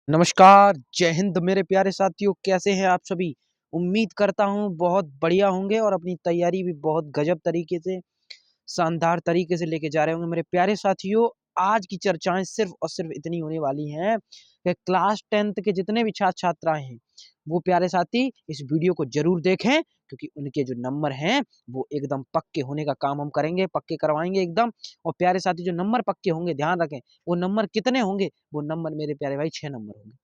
नमस्कार, जय हिंद मेरे प्यारे साथियों, कैसे हैं आप सभी? उम्मीद करता हूँ बहुत बढ़िया होंगे और अपनी तैयारी भी बहुत गजब तरीके से, शानदार तरीके से लेके जा रहे होंगे। मेरे प्यारे साथियों, आज की चर्चाएँ सिर्फ़ और सिर्फ़ इतनी होने वाली हैं कि क्लास 10th के जितने भी छात्र-छात्राएँ हैं, वो प्यारे साथी इस वीडियो को ज़रूर देखें क्योंकि उनके जो नंबर हैं, वो एकदम पक्के होने का काम हम करेंगे, पक्के करवाएँगे एकदम। और प्यारे साथी जो नंबर पक्के होंगे, ध्यान रखें, वो नंबर कितने होंगे? वो नंबर मेरे प्यारे भाई 6 नंबर होंगे।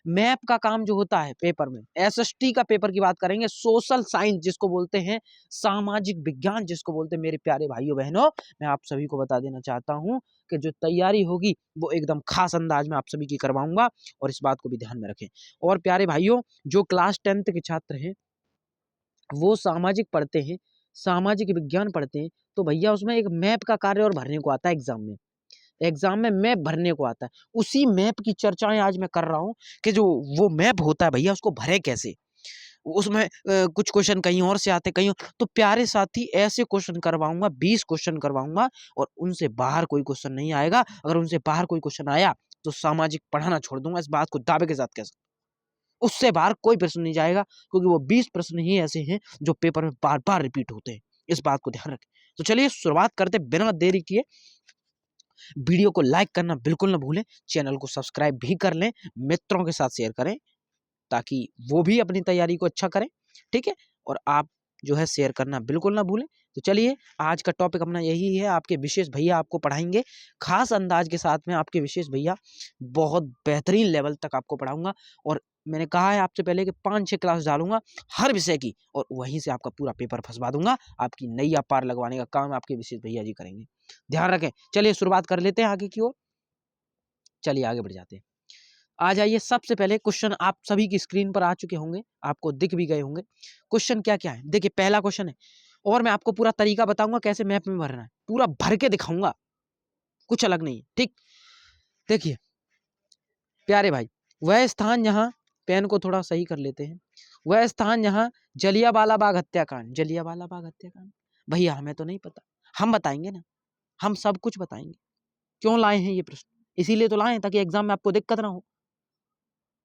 मैप का काम जो होता है पेपर में, एसएसटी का पेपर की बात करेंगे, सोशल साइंस जिसको बोलते हैं, सामाजिक विज्ञान जिसको बोलते हैं, मेरे प्यारे भाइयों-बहनों, मैं आप सभी को बता देना चाहता हूँ कि जो तैयारी होगी, वो एकदम खास अंदाज में आप सभी की करवाऊँगा और इस बात को भी ध्यान में रखें। और प्यारे भाइयों, जो क्लास 10th के छात्र हैं, वो सामाजिक पढ़ते हैं, सामाजिक विज्ञान पढ़ते हैं, तो भैया उसमें एक मैप का कार्य और भरने को आता है एग्जाम में मैप भरने को आता है। उसी मैप की चर्चाएँ आज मैं कर रहा हूँ कि जो वो मैप होता है भैया उसको भरें कैसे? उसमें कुछ क्वेश्चन कहीं और से आते कहीं और तो प्यारे साथी ऐसे क्वेश्चन करवाऊँगा 20 क्वेश्चन करवाऊँगा और उनसे बाहर कोई क्वेश्चन नहीं आएगा। अगर उनसे बाहर कोई क्वेश्चन आया तो सामाजिक पढ़ाना छोड़ दूँगा, इस बात को दावे के साथ कह सकता हूँ। उससे बाहर कोई प्रश्न नहीं जाएगा क्योंकि वो 20 प्रश्न ही ऐसे हैं जो पेपर में बार-बार रिपीट होते हैं। इस बात को ध्यान रखें। तो चलिए शुरुआत करते बिना देरी किए। वीडियो को लाइक करना बिल्कुल ना भूलें, चैनल को सब्सक्राइब भी कर लें, मित्रों के साथ शेयर करें ताकि वो भी अपनी तैयारी को अच्छा करें, ठीक है? और आप जो है शेयर करना बिल्कुल ना भूलें। तो चलिए आज का टॉपिक अपना यही है, आपके विशेष भैया आपको पढ़ाएँगे, ख़ास अंदाज के साथ में आपके विशेष भैया बहुत बेहतरीन लेवल तक आपको पढ़ाऊँगा और मैंने कहा है आपसे पहले कि 5-6 क्लास डालूँगा हर विषय की और वहीं से आपका पूरा पेपर फँसवा दूँगा। आपकी नैया पार लगवाने का काम आपके विशेष भैया जी करेंगे। ध्यान रखें। चलिए शुरुआत कर लेते हैं आगे की ओर। चलिए आगे बढ़ जाते हैं। आ जाइए सबसे पहले क्वेश्चन आप सभी की स्क्रीन पर आ चुके होंगे, आपको दिख भी गए होंगे। क्वेश्चन क्या-क्या है? देखिए पहला क्वेश्चन है और मैं आपको पूरा तरीका बताऊँगा कैसे मैप में भरना है। पूरा भर के दिखाऊँगा, कुछ अलग नहीं है, ठीक? देखिए, प्यारे भाई, वह स्थान जहाँ पेन को थोड़ा सही कर लेते हैं। वह स्थान जहाँ जलियांवाला बाग हत्याकांड, भैया हमें तो नहीं पता। हम बताएँगे ना, हम सब कुछ बताएँगे। क्यों लाए हैं ये प्रश्न? इसीलिए तो लाए हैं ताकि एग्ज़ाम में आपको दिक्कत ना हो,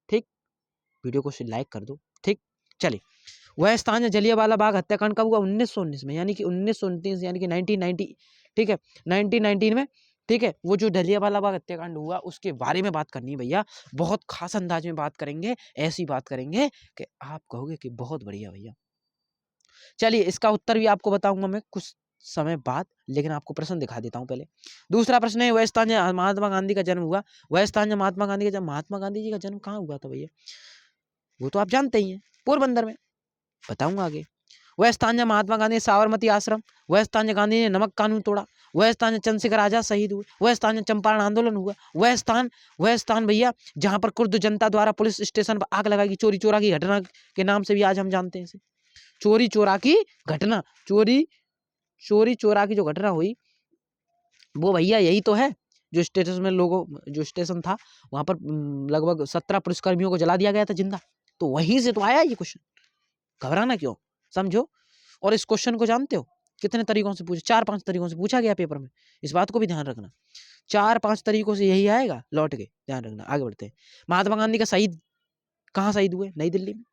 ठीक? वीडियो को लाइक कर दो, ठीक? चलिए, वह स्थान है जलियांवाला बाग हत्याकांड कब हुआ? 1919 में, यानी कि 1929 यानी कि 1990, ठीक है? 1919 में, ठीक है? वो जो जलियांवाला बाग हत्याकांड हुआ उसके बारे में बात करनी है भैया। बहुत ख़ास अंदाज में बात करेंगे, ऐसी बात करेंगे कि आप कहोगे कि बहुत बढ़िया भैया। चलिए इसका उत्तर भी आपको बताऊँगा मैं कुछ समय बाद, लेकिन आपको प्रश्न दिखा देता हूँ पहले। दूसरा प्रश्न है, वह स्थान जहाँ महात्मा गांधी का जन्म हुआ, वह स्थान जहाँ महात्मा गांधी जी का जन्म कहाँ हुआ था भैया? वो तो आप जानते ही हैं, पोरबंदर में। बताऊँगा आगे। वह स्थान जहाँ महात्मा गांधी ने साबरमती आश्रम, वह स्थान जहाँ गांधी ने नमक कानून तोड़ा, वह स्थान जहाँ चंद्रशेखर आजाद शहीद हुए, वह स्थान जहाँ चंपारण आंदोलन हुआ, वह स्थान भैया जहाँ पर कुर्द जनता द्वारा पुलिस स्टेशन पर आग लगाई गई, चोरी चोरा की घटना के नाम से भी आज हम जानते हैं इसे। चोरी चोरा की घटना, चोरी चोरी चोरा की जो घटना हुई, वो भैया यही तो है, जो स्टेटस में लोगों जो स्टेशन था, वहाँ पर लगभग 17 पुलिसकर्मियों को जला दिया गया था जिंदा। तो वहीं से तो आया ये क्वेश्चन। घबराना क्यों? समझो। और इस क्वेश्चन को जानते हो कितने तरीकों से पूछे? 4-5 तरीकों से पूछा गया पेपर में। इस बात को भी ध्यान रखना। 4-5 तरीकों से यही आएगा लौट के, ध्यान रखना। आगे बढ़ते हैं। महात्मा गांधी का शहीद कहाँ शहीद हुए? नई दिल्ली में।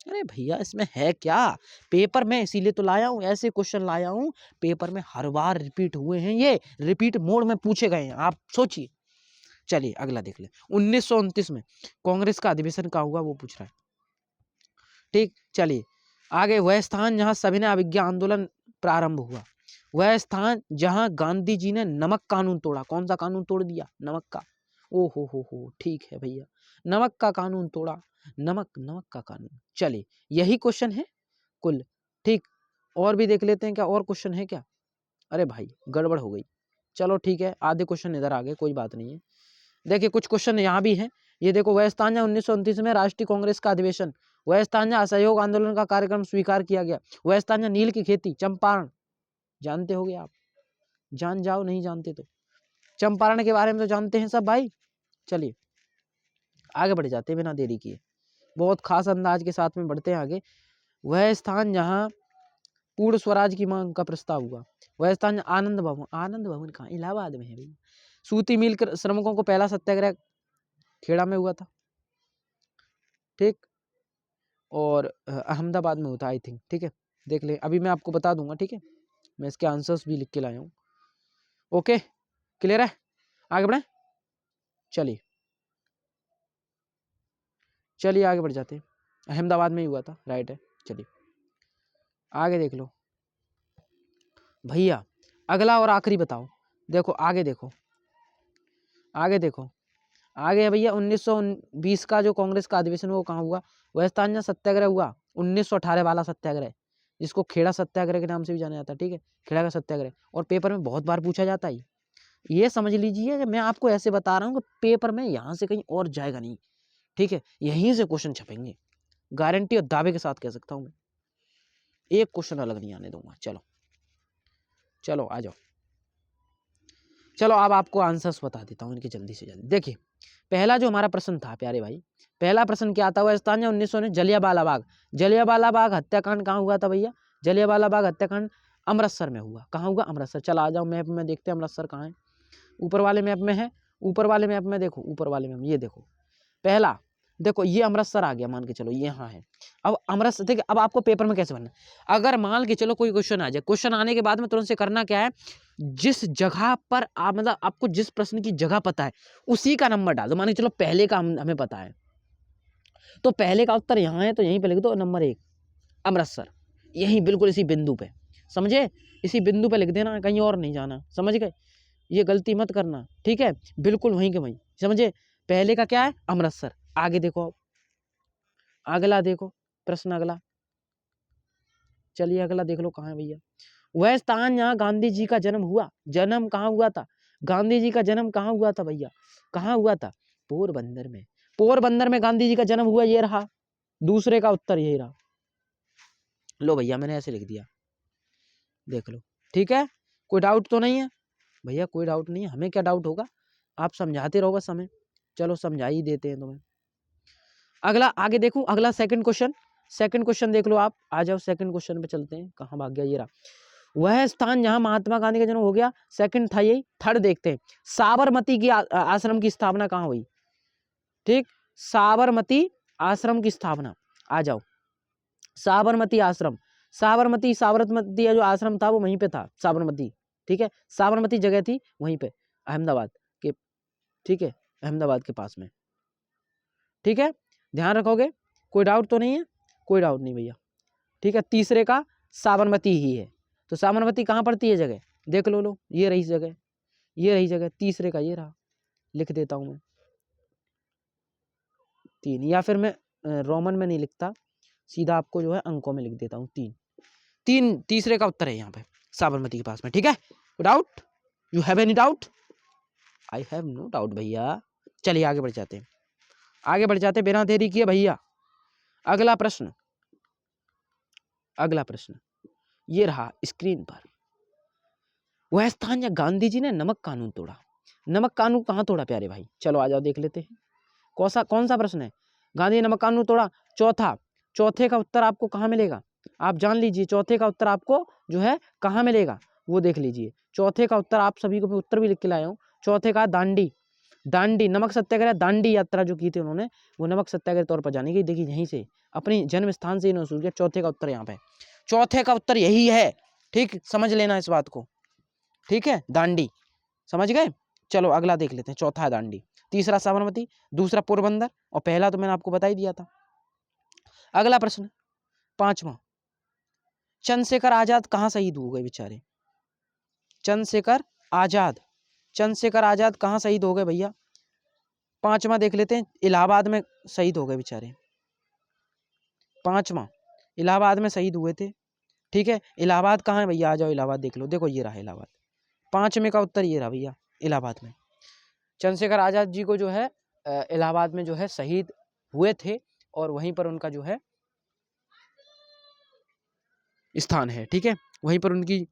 अरे भैया इसमें है क्या? पेपर में इसीलिए तो लाया हूँ, ऐसे क्वेश्चन लाया हूँ, पेपर में हर बार रिपीट हुए हैं ये, रिपीट मोड में पूछे गए हैं, आप सोचिए। चलिए अगला देख लें। 1929 में कांग्रेस का अधिवेशन कहाँ हुआ वो पूछ रहा है। ठीक, चलिए आगे। वह स्थान जहाँ सविनय अवज्ञा आंदोलन प्रारंभ हुआ, वह स्थान जहाँ गांधी जी ने नमक कानून तोड़ा। कौन सा कानून तोड़ दिया? नमक का। ओ हो, ठीक है भैया, नमक का कानून तोड़ा। नमक का कानून। चलिए यही क्वेश्चन है कुल, ठीक। और भी देख लेते हैं, क्या और क्वेश्चन है क्या? अरे भाई गड़बड़ हो गई। चलो ठीक है, आधे क्वेश्चन इधर आ गए, कोई बात नहीं है। देखिए कुछ क्वेश्चन यहाँ भी हैं। ये देखो, वह स्थान जहाँ 1929 में राष्ट्रीय कांग्रेस का अधिवेशन, वह स्थान जहाँ असहयोग आंदोलन का कार्यक्रम स्वीकार किया गया, वह स्थान जहाँ नील की खेती, चंपारण। जानते होगे आप, जान जाओ नहीं जानते तो। चंपारण के बारे में तो जानते हैं सब भाई। चलिए आगे बढ़ जाते हैं बिना देरी किए, बहुत खास अंदाज के साथ में बढ़ते हैं आगे। वह स्थान जहाँ पूर्ण स्वराज की मांग का प्रस्ताव हुआ, वह स्थान आनंद भवन कहाँ? इलाहाबाद में है भैया। सूती मिल श्रमिकों को पहला सत्याग्रह खेड़ा में हुआ था, ठीक, और अहमदाबाद में होता आई थिंक, ठीक है, देख ले, अभी मैं आपको बता दूंगा, ठीक है, मैं इसके आंसर्स भी लिख के लाया हूँ। ओके, क्लियर है, आगे बढ़े, चलिए चलिए आगे बढ़ जाते हैं। अहमदाबाद में ही हुआ था, राइट है, चलिए आगे देख लो भैया। अगला और आखिरी बताओ, देखो आगे देखो, आगे देखो, आगे है भैया 1920 का जो कांग्रेस का अधिवेशन वो कहाँ हुआ? वह स्थान जहाँ सत्याग्रह हुआ, 1918 वाला सत्याग्रह, जिसको खेड़ा सत्याग्रह के नाम से भी जाना जाता है, ठीक है, खेड़ा का सत्याग्रह, और पेपर में बहुत बार पूछा जाता है। ये समझ लीजिए कि मैं आपको ऐसे बता रहा हूँ कि पेपर में यहाँ से कहीं और जाएगा नहीं, ठीक है, यहीं से क्वेश्चन छपेंगे, गारंटी और दावे के साथ कह सकता हूँ मैं, एक क्वेश्चन अलग नहीं आने दूंगा। चलो चलो आ जाओ, चलो अब आपको आंसर्स बता देता हूँ इनके जल्दी से जल्दी। देखिए पहला जो हमारा प्रश्न था प्यारे भाई, पहला प्रश्न क्या था? वह स्थान 1900 ने जलियांवाला बाग, जलियांवाला बाग हत्याकांड कहाँ हुआ था भैया? जलियांवाला बाग हत्याकांड अमृतसर में हुआ। कहाँ हुआ? अमृतसर। चला आ जाओ मैप में देखते हैं अमृतसर कहाँ है। ऊपर वाले मैप में है, ऊपर वाले मैप में देखो, ऊपर वाले मैप ये देखो, पहला देखो ये अमृतसर आ गया, मान के चलो ये यहाँ है। अब अमृतसर, देखिए अब आपको पेपर में कैसे बनना, अगर मान के चलो कोई क्वेश्चन आ जाए, क्वेश्चन आने के बाद में तुरंत से करना क्या है, जिस जगह पर आप मतलब आपको जिस प्रश्न की जगह पता है उसी का नंबर डाल दो। मान के चलो पहले का हमें पता है, तो पहले का उत्तर यहाँ है, तो यहीं पे लिख दो नंबर 1 अमृतसर, यहीं बिल्कुल इसी बिंदु पे, समझे, इसी बिंदु पे लिख देना, कहीं और नहीं जाना, समझ गए, ये गलती मत करना, ठीक है, बिल्कुल वहीं के वहीं, समझे, पहले का क्या है? अमृतसर। आगे देखो, अगला देखो प्रश्न अगला, चलिए अगला देख लो कहाँ है भैया। वह स्थान जहाँ गांधी जी का जन्म हुआ, जन्म कहाँ हुआ था? गांधी जी का जन्म कहाँ हुआ था भैया? कहाँ हुआ था? पोरबंदर में। पोरबंदर में गांधी जी का जन्म हुआ, ये रहा दूसरे का उत्तर, यही रहा। लो भैया मैंने ऐसे लिख दिया, देख लो, ठीक है, कोई डाउट तो नहीं है भैया? कोई डाउट नहीं है, हमें क्या डाउट होगा, आप समझाते रहो बस हमें, चलो समझा ही देते हैं तुम्हें। अगला आगे देखो, अगला सेकंड क्वेश्चन, सेकंड क्वेश्चन देख लो आप, आ जाओ सेकंड क्वेश्चन पे चलते हैं, कहाँ भाग गया, ये रहा। वह स्थान जहां महात्मा गांधी का जन्म हो गया, सेकंड था यही। थर्ड देखते हैं, साबरमती की आश्रम की स्थापना कहाँ हुई? ठीक, साबरमती आश्रम की स्थापना, आ जाओ, साबरमती आश्रम, साबरमती साबरमती जो आश्रम था वो वहीं पे था, साबरमती, ठीक है, साबरमती जगह थी वहीं पे, अहमदाबाद के, ठीक है, अहमदाबाद के पास में, ठीक है, ध्यान रखोगे, कोई डाउट तो नहीं है? कोई डाउट नहीं भैया, ठीक है। तीसरे का साबरमती ही है, तो साबरमती कहाँ पड़ती है जगह, देख लो, ये रही जगह, ये रही जगह, तीसरे का ये रहा, लिख देता हूं मैं 3, या फिर मैं रोमन में नहीं लिखता, सीधा आपको जो है अंकों में लिख देता हूँ 3, 3 तीसरे का उत्तर है यहाँ पे, साबरमती के पास में, ठीक है। Doubt, you have any doubt? I have no doubt भैया। चलिए आगे बढ़ जाते हैं, आगे बढ़ जाते बिना देरी किए भैया। अगला प्रश्न, अगला प्रश्न ये रहा स्क्रीन पर। वह स्थान जहाँ गांधी जी ने नमक कानून तोड़ा, नमक कानून कहाँ तोड़ा प्यारे भाई? चलो आ जाओ देख लेते हैं, कौन सा प्रश्न है? गांधी ने नमक कानून तोड़ा, चौथा, चौथे का उत्तर आपको कहाँ मिलेगा? आप जान लीजिए, चौथे का उत्तर आपको जो है कहाँ मिलेगा वो देख लीजिए। चौथे का उत्तर आप सभी को मैं उत्तर भी लिख के लाया हूँ। चौथे का दांडी, दांडी नमक सत्याग्रह, दांडी यात्रा जो की थी उन्होंने, वो नमक सत्याग्रह तौर पर जानी गई। देखिए यहीं से अपनी जन्म स्थान से इन्होंने शुरू किया। चौथे का उत्तर यहाँ पे, चौथे का उत्तर यही है, ठीक, समझ लेना इस बात को, ठीक है, दांडी, समझ गए। चलो अगला देख लेते हैं, चौथा है दांडी, तीसरा साबरमती, दूसरा पोरबंदर, और पहला तो मैंने आपको बता ही दिया था। अगला प्रश्न पांचवा, चंद्रशेखर आजाद कहाँ शहीद हो गए बेचारे? चंद्रशेखर आजाद, चंद्रशेखर आजाद कहाँ शहीद हो गए भैया? पांचवा देख लेते हैं, इलाहाबाद में शहीद हो गए बेचारे, पांचवा इलाहाबाद में शहीद हुए थे, ठीक है। इलाहाबाद कहाँ है भैया? आ जाओ इलाहाबाद देख लो, देखो ये रहा इलाहाबाद, पांचवें का उत्तर ये रहा भैया, इलाहाबाद में। चंद्रशेखर आजाद जी को जो है इलाहाबाद में जो है शहीद हुए थे, और वहीं पर उनका जो है स्थान है, ठीक है, वहीं पर उनकी,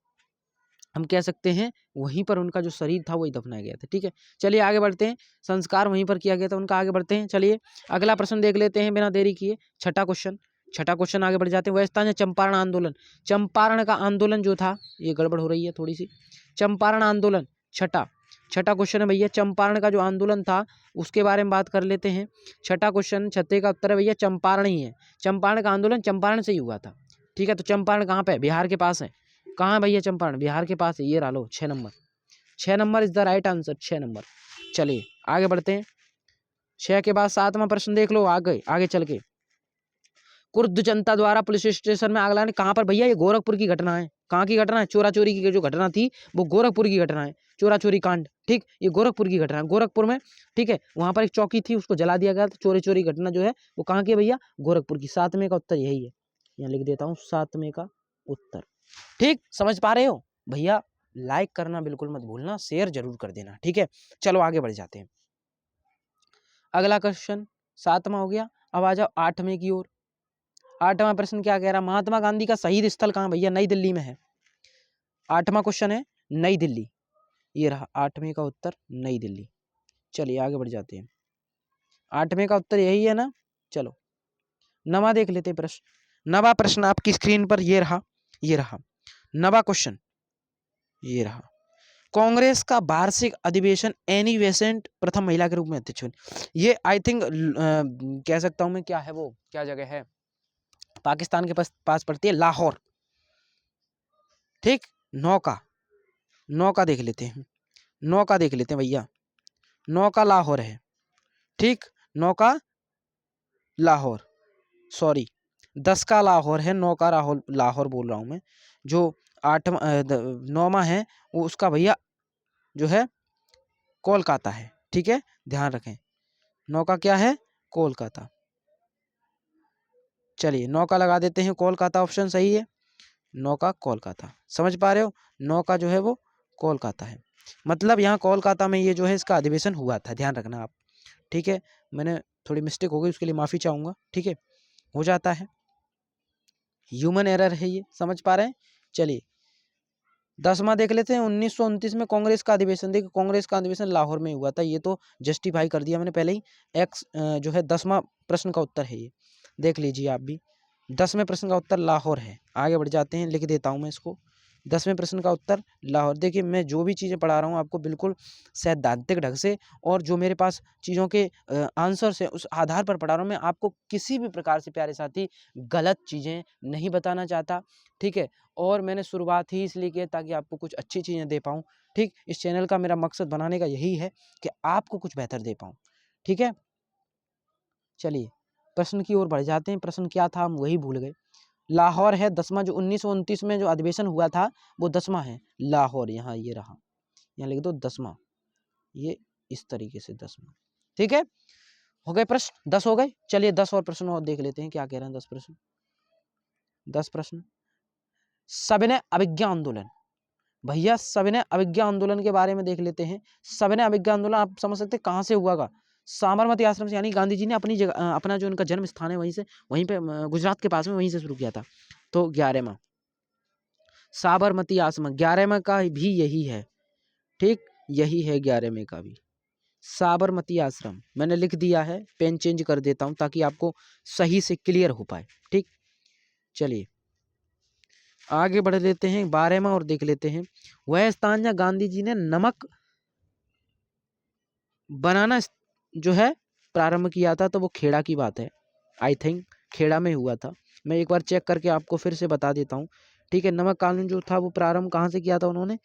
हम कह सकते हैं वहीं पर उनका जो शरीर था वही दफनाया गया था, ठीक है। चलिए आगे बढ़ते हैं, संस्कार वहीं पर किया गया था उनका। आगे बढ़ते हैं, चलिए अगला प्रश्न देख लेते हैं बिना देरी किए, छठा क्वेश्चन, छठा क्वेश्चन आगे बढ़ जाते हैं। वह स्थान है चंपारण आंदोलन, चंपारण का आंदोलन जो था, ये गड़बड़ हो रही है थोड़ी सी, चंपारण आंदोलन छठा, छठा क्वेश्चन है भैया चंपारण का जो आंदोलन था उसके बारे में बात कर लेते हैं। छठा क्वेश्चन, छठे का उत्तर है भैया चंपारण ही है। चंपारण का आंदोलन चंपारण से ही हुआ था। ठीक है, तो चंपारण कहाँ पे है? बिहार के पास है। कहाँ है भैया चंपारण? बिहार के पास है। ये रहा लो 6 number. 6 number is the right answer, 6 number. चलिए आगे बढ़ते हैं। 6 के बाद 7वां प्रश्न देख लो, आगे चल के। कुर्द जनता द्वारा पुलिस स्टेशन में आग लगाने, कहाँ पर भैया? ये गोरखपुर की घटना है। कहाँ की घटना है? चोरा चोरी की जो घटना थी वो गोरखपुर की घटना है। चोरा चोरी कांड, ठीक, ये गोरखपुर की घटना है, गोरखपुर में। ठीक है, वहां पर एक चौकी थी, उसको जला दिया गया था। चोरी चोरी घटना जो है वो कहाँ की है भैया? गोरखपुर की। 7वें का उत्तर यही है, यहाँ लिख देता हूँ 7वें का उत्तर। ठीक, समझ पा रहे हो भैया? लाइक करना बिल्कुल मत भूलना, शेयर जरूर कर देना। ठीक है, चलो आगे बढ़ जाते हैं। अगला क्वेश्चन 7वां हो गया। अब आ जाओ 8वें की ओर। 8वां प्रश्न क्या कह रहा? महात्मा गांधी का शहीद स्थल कहाँ भैया? नई दिल्ली में है। 8वां क्वेश्चन है नई दिल्ली। ये रहा 8वें का उत्तर, नई दिल्ली। चलिए आगे बढ़ जाते हैं। 8वें का उत्तर यही है ना। चलो 9वां देख लेते हैं प्रश्न। 9वां प्रश्न आपकी स्क्रीन पर ये रहा, ये रहा 9वां क्वेश्चन, ये रहा। कांग्रेस का वार्षिक अधिवेशन एनी बेसेंट प्रथम महिला के रूप में अध्यक्ष बनी। ये आई थिंक कह सकता हूं मैं, क्या है वो, क्या जगह है? पाकिस्तान के पास पड़ती है, लाहौर। ठीक, नौका देख लेते हैं, नौका देख लेते हैं भैया। नौका लाहौर है। ठीक, नौका लाहौर, सॉरी 10 का लाहौर है, 9 का लाहौर बोल रहा हूं मैं। जो 9वां है वो उसका भैया जो है कोलकाता है। ठीक है, ध्यान रखें, 9 का क्या है? कोलकाता। चलिए 9 का लगा देते हैं, कोलकाता ऑप्शन सही है। 9 का कोलकाता, समझ पा रहे हो? 9 का जो है वो कोलकाता है, मतलब यहाँ कोलकाता में ये जो है इसका अधिवेशन हुआ था, ध्यान रखना आप। ठीक है, मैंने थोड़ी मिस्टेक हो गई, उसके लिए माफी चाहूंगा। ठीक है, हो जाता है, ह्यूमन एरर है ये, समझ पा रहे हैं? चलिए 10वां देख लेते हैं। 1929 में कांग्रेस का अधिवेशन, देखिए कांग्रेस का अधिवेशन लाहौर में हुआ था, ये तो जस्टिफाई कर दिया मैंने पहले ही। एक्स जो है 10वां प्रश्न का उत्तर है ये, देख लीजिए आप भी। 10वें प्रश्न का उत्तर लाहौर है। आगे बढ़ जाते हैं, लिख देता हूं मैं इसको। 10वें प्रश्न का उत्तर लाहौर। देखिए मैं जो भी चीज़ें पढ़ा रहा हूँ आपको बिल्कुल सैद्धांतिक ढंग से, और जो मेरे पास चीज़ों के आंसर से उस आधार पर पढ़ा रहा हूँ मैं। आपको किसी भी प्रकार से प्यारे साथी गलत चीज़ें नहीं बताना चाहता। ठीक है, और मैंने शुरुआत ही इसलिए की ताकि आपको कुछ अच्छी चीज़ें दे पाऊँ। ठीक, इस चैनल का मेरा मकसद बनाने का यही है कि आपको कुछ बेहतर दे पाऊँ। ठीक है, चलिए प्रश्न की ओर बढ़ जाते हैं। प्रश्न क्या था हम वही भूल गए। लाहौर है 10वां, जो 1929 में जो अधिवेशन हुआ था वो 10वां है, लाहौर। यहाँ ये रहा, यहाँ लिख दो 10वां, ये इस तरीके से 10वां। ठीक है, हो गए प्रश्न, 10 हो गए। चलिए 10 और प्रश्न और देख लेते हैं, क्या कह रहे हैं 10 प्रश्न। 10 प्रश्न, सविनय अवज्ञा आंदोलन। भैया सविनय अवज्ञा आंदोलन के बारे में देख लेते हैं। सविनय अवज्ञा आंदोलन आप समझ सकते हैं कहाँ से हुआ? साबरमती आश्रम से, यानी गांधी जी ने अपनी जगह अपना जो उनका जन्म स्थान है वहीं पे गुजरात के पास में, वहीं से शुरू किया था। तो 11वां साबरमती आश्रम, 11वें का भी यही है। ठीक, यही है 11वें का भी, साबरमती आश्रम। मैंने लिख दिया है, पेन चेंज कर देता हूं ताकि आपको सही से क्लियर हो पाए। ठीक, चलिए आगे बढ़ लेते हैं, 12वां और देख लेते हैं। वह स्थान जहाँ गांधी जी ने नमक बनाना जो है प्रारंभ किया था, तो वो खेड़ा की बात है। आई थिंक खेड़ा में हुआ था। मैं एक बार चेक करके आपको फिर से बता देता हूँ। ठीक है, नमक कानून जो था वो प्रारंभ कहाँ से किया था उन्होंने?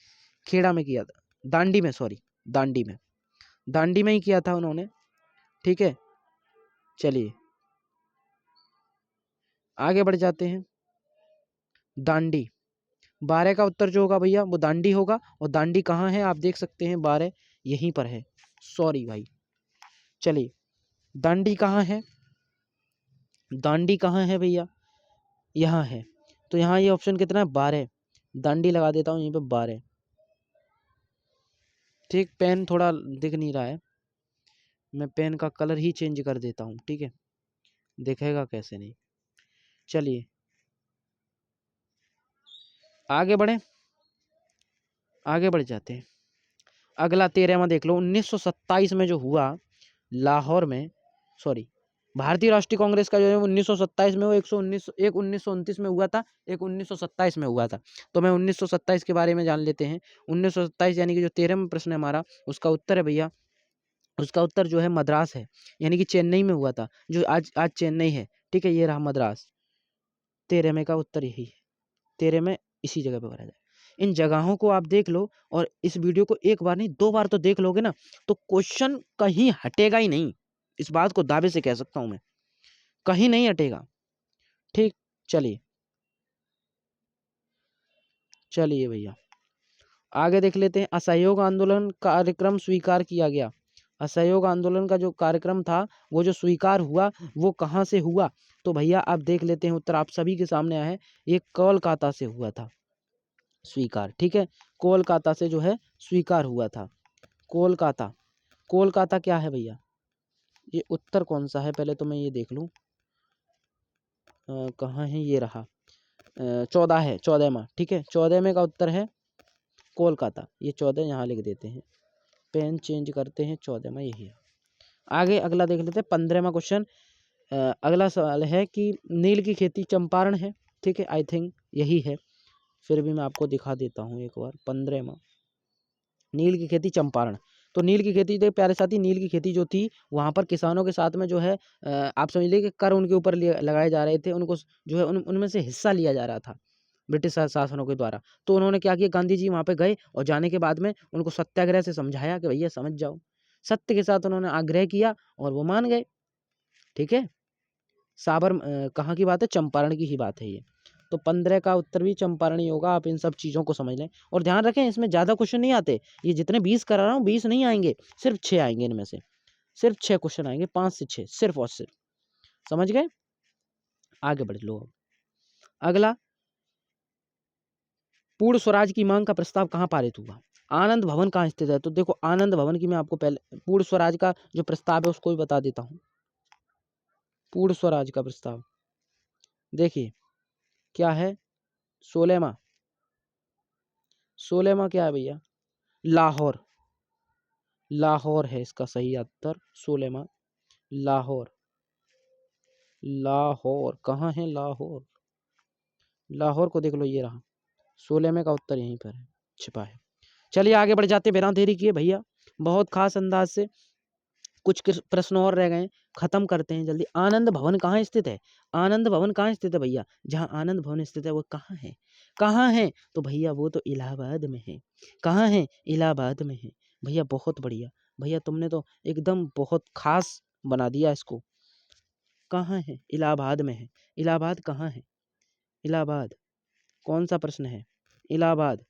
खेड़ा में किया था, दांडी में, सॉरी दांडी में ही किया था उन्होंने। ठीक है, चलिए आगे बढ़ जाते हैं। दांडी, 12 का उत्तर जो होगा भैया वो दांडी होगा। और दांडी कहाँ है आप देख सकते हैं, 12 यहीं पर है, सॉरी भाई। चलिए दांडी कहाँ है? दांडी कहाँ है भैया? यहाँ है। तो यहाँ ये ऑप्शन कितना है? 12। दांडी लगा देता हूँ यहीं पे 12। ठीक, पेन थोड़ा दिख नहीं रहा है, मैं पेन का कलर ही चेंज कर देता हूँ। ठीक है, दिखेगा कैसे नहीं। चलिए आगे बढ़े, आगे बढ़ जाते हैं। अगला 13वां देख लो। 1927 में जो हुआ लाहौर में, सॉरी भारतीय राष्ट्रीय कांग्रेस का जो है 1927 में, वो 1929 में हुआ था, एक 1927 में हुआ था। तो मैं 1927 के बारे में जान लेते हैं। 1927 यानी कि जो 13वां प्रश्न है हमारा, उसका उत्तर है भैया, उसका उत्तर जो है मद्रास है, यानी कि चेन्नई में हुआ था, जो आज चेन्नई है। ठीक है, ये रहा मद्रास। 13वें का उत्तर यही है, 13 में इसी जगह पे भरा जाए। इन जगहों को आप देख लो, और इस वीडियो को एक बार नहीं 2 बार तो देख लोगे ना, तो क्वेश्चन कहीं हटेगा ही नहीं। इस बात को दावे से कह सकता हूं मैं, कहीं नहीं हटेगा। ठीक, चलिए चलिए भैया आगे देख लेते हैं। असहयोग आंदोलन कार्यक्रम स्वीकार किया गया। असहयोग आंदोलन का जो कार्यक्रम था, वो जो स्वीकार हुआ, वो कहाँ से हुआ? तो भैया आप देख लेते हैं, उत्तर आप सभी के सामने आया है, ये कोलकाता से हुआ था स्वीकार। ठीक है, कोलकाता से जो है स्वीकार हुआ था। कोलकाता, कोलकाता क्या है भैया? ये उत्तर कौन सा है, पहले तो मैं ये देख लूं। कहाँ है, ये रहा। 14 है, 14वां। ठीक है, 14वें का उत्तर है कोलकाता। ये 14 यहाँ लिख देते हैं, पेन चेंज करते हैं, 14वां यही है। आगे अगला देख लेते हैं, 15वां क्वेश्चन। अगला सवाल है कि नील की खेती चंपारण है। ठीक है, आई थिंक यही है, फिर भी मैं आपको दिखा देता हूँ एक बार। 15वां, नील की खेती चंपारण। तो नील की खेती, तो प्यारे साथी, नील की खेती जो थी, वहाँ पर किसानों के साथ में जो है आप समझ लीजिए कि कर उनके ऊपर लगाए जा रहे थे, उनको जो है उनमें से हिस्सा लिया जा रहा था ब्रिटिश शासनों के द्वारा। तो उन्होंने क्या किया, गांधी जी वहाँ पे गए, और जाने के बाद में उनको सत्याग्रह से समझाया कि भैया समझ जाओ। सत्य के साथ उन्होंने आग्रह किया और वो मान गए। ठीक है, कहाँ की बात है, चंपारण की ही बात है ये। तो 15 का उत्तर भी चंपारण ही होगा। आप इन सब चीज़ों को समझ लें, और ध्यान रखें इसमें ज़्यादा क्वेश्चन नहीं आते। ये जितने 20 करा रहा हूँ, 20 नहीं आएंगे, सिर्फ 6 आएंगे। इनमें से सिर्फ 6 क्वेश्चन आएंगे, 5 से 6, सिर्फ और सिर्फ। समझ गए? आगे बढ़ लो। अगला, पूर्ण स्वराज की मांग का प्रस्ताव कहाँ पारित हुआ? आनंद भवन कहाँ स्थित है? तो देखो, आनंद भवन की मैं आपको पहले पूर्ण स्वराज का जो प्रस्ताव है उसको भी बता देता हूँ। पूर्ण स्वराज का प्रस्ताव देखिए क्या है, 16वां। 16वां क्या है भैया? लाहौर। लाहौर है इसका सही उत्तर, 16वां लाहौर। लाहौर कहाँ है? लाहौर, लाहौर को देख लो, ये रहा। 16वें का उत्तर यहीं पर है, छिपा है। चलिए आगे बढ़ जाते, बिना देरी किए भैया, बहुत खास अंदाज से। कुछ प्रश्न और रह गए, खत्म करते हैं जल्दी। आनंद भवन कहाँ स्थित है? आनंद भवन कहाँ स्थित है भैया? जहाँ आनंद भवन स्थित है वो कहाँ है? कहाँ है? तो भैया वो तो इलाहाबाद में है। कहाँ है? इलाहाबाद में है भैया। बहुत बढ़िया भैया, तुमने तो एकदम बहुत खास बना दिया इसको। कहाँ है? इलाहाबाद में है। इलाहाबाद कहाँ है? इलाहाबाद कौन सा प्रश्न है? इलाहाबाद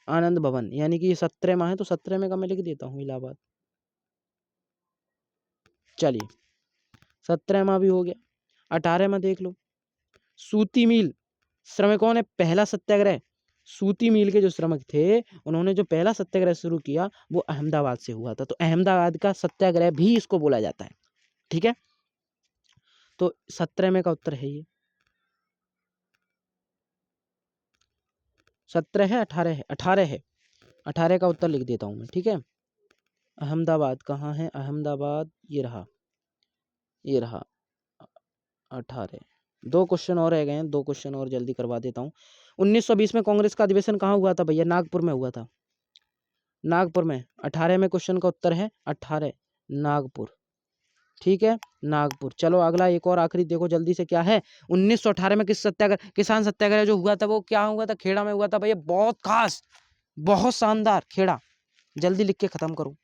आनंद भवन, यानी कि ये 17वां है, तो 17वें का मैं लिख देता हूँ इलाहाबाद। चलिए 17वां भी हो गया। 18वां देख लो, सूती मिल श्रमिकों ने पहला सत्याग्रह। सूती मिल के जो श्रमिक थे, उन्होंने जो पहला सत्याग्रह शुरू किया वो अहमदाबाद से हुआ था। तो अहमदाबाद का सत्याग्रह भी इसको बोला जाता है। ठीक है, तो 17वें का उत्तर है ये। 17 है, 18 है? 18 है। 18 का उत्तर लिख देता हूं मैं। ठीक है, अहमदाबाद कहाँ है? अहमदाबाद ये रहा, ये रहा 18। 2 क्वेश्चन और रह गए हैं, 2 क्वेश्चन और जल्दी करवा देता हूँ। 1920 में कांग्रेस का अधिवेशन कहाँ हुआ था भैया? नागपुर में हुआ था, नागपुर में। 18वें क्वेश्चन का उत्तर है 18, नागपुर। ठीक है, नागपुर। चलो अगला एक और आखिरी देखो जल्दी से, क्या है? 1918 में किस सत्याग्रह, किसान सत्याग्रह जो हुआ था वो क्या हुआ था? खेड़ा में हुआ था भैया। बहुत खास, बहुत शानदार, खेड़ा। जल्दी लिख के खत्म करो।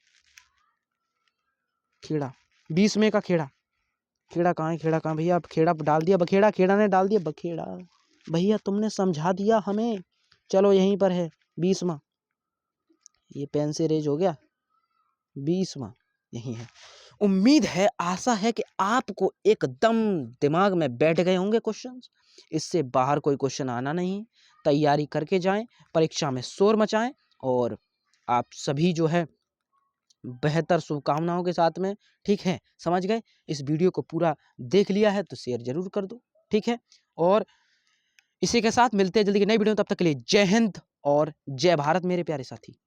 खेड़ा, 20 में का खेड़ा। खेड़ा कहाँ है? खेड़ा कहाँ भैया? आप खेड़ा डाल दिया, बखेड़ा, खेड़ा ने डाल दिया बखेड़ा। भैया तुमने समझा दिया हमें। चलो यहीं पर है 20वां, ये पेन से रेज हो गया। 20वां यही है। उम्मीद है, आशा है कि आपको एकदम दिमाग में बैठ गए होंगे क्वेश्चंस। इससे बाहर कोई क्वेश्चन आना नहीं। तैयारी करके जाएं, परीक्षा में शोर मचाएं, और आप सभी जो है बेहतर शुभकामनाओं के साथ में। ठीक है, समझ गए? इस वीडियो को पूरा देख लिया है तो शेयर जरूर कर दो। ठीक है, और इसी के साथ मिलते हैं जल्दी की नई वीडियो। तब तक के लिए जय हिंद और जय भारत मेरे प्यारे साथी।